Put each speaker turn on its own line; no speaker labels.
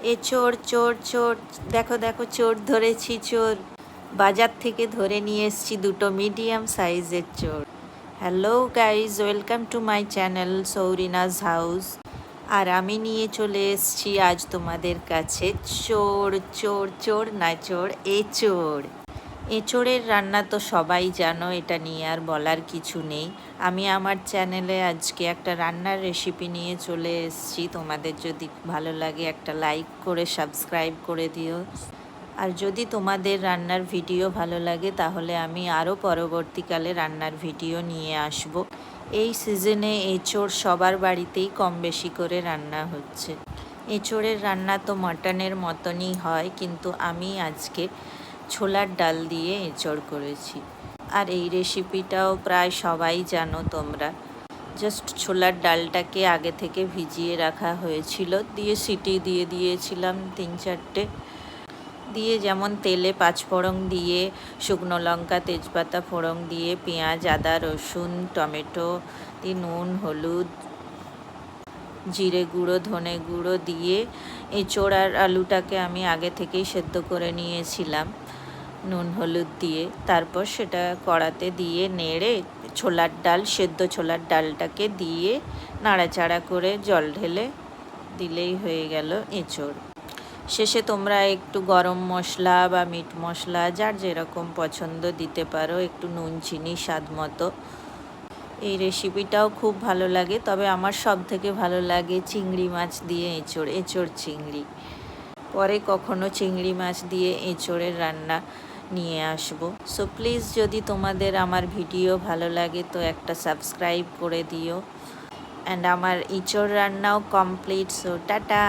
এ চোর চোর চোর, দেখো দেখো চোর ধরেছি চোর। বাজার থেকে ধরে নিয়ে এসছি দুটো মিডিয়াম সাইজের চোর। Hello guys, welcome to my channel Sourina's house. আর আমি নিয়ে চলে এসছি আজ তোমাদের কাছে চোর চোর চোর না চোর এঁচোড়। এঁচোড়ের রান্না তো সবাই জানো, এটা নিয়ে আর বলার কিছু নেই। আমি আমার চ্যানেলে আজকে একটা রান্নার রেসিপি নিয়ে চলে এসেছি। তোমাদের যদি ভালো লাগে একটা লাইক করে সাবস্ক্রাইব করে দিও। আর যদি তোমাদের রান্নার ভিডিও ভালো লাগে তাহলে আমি আরও পরবর্তীকালে রান্নার ভিডিও নিয়ে আসব। এই সিজনে এঁচোড় সবার বাড়িতেই কম বেশি করে রান্না হচ্ছে। এঁচোড়ের রান্না তো মাটনের মতনই হয়, কিন্তু আমি আজকে ছোলার ডাল দিয়ে এঁচোড় করেছি। আর এই রেসিপিটাও প্রায় সবাই জানো তোমরা। জাস্ট ছোলার ডালটাকে আগে থেকে ভিজিয়ে রাখা হয়েছিল, দিয়ে সিটি দিয়ে দিয়েছিলাম 3-4টে। দিয়ে যেমন তেলে 5 ফোড়ন দিয়ে, শুকনো লঙ্কা তেজপাতা ফোড়ন দিয়ে, পেঁয়াজ আদা রসুন টমেটো দিয়ে, নুন হলুদ জিরে গুঁড়ো ধনে গুঁড়ো দিয়ে এঁচোড় আর আলুটাকে আমি আগে থেকেই সেদ্ধ করে নিয়েছিলাম নুন হলুদ দিয়ে। তারপর সেটা কড়াতে দিয়ে নেড়ে ছোলার ডাল, সেদ্ধ ছোলার ডালটাকে দিয়ে নাড়াচাড়া করে জল ঢেলে দিলেই হয়ে গেল এঁচোড়। শেষে তোমরা একটু গরম মশলা বা মিট মশলা যার যেরকম পছন্দ দিতে পারো, একটু নুন চিনি স্বাদ মতো। এই রেসিপিটাও খুব ভালো লাগে, তবে আমার সব থেকে ভালো লাগে চিংড়ি মাছ দিয়ে এঁচোড়, এঁচোড় চিংড়ি। পরে কখনো চিংড়ি মাছ দিয়ে এঁচোড়ের রান্না নিয়ে আসবো। সো প্লিজ, যদি তোমাদের আমার ভিডিও ভালো লাগে তো একটা সাবস্ক্রাইব করে দিও। অ্যান্ড আমার এঁচোড় রান্নাও কমপ্লিট। So tata.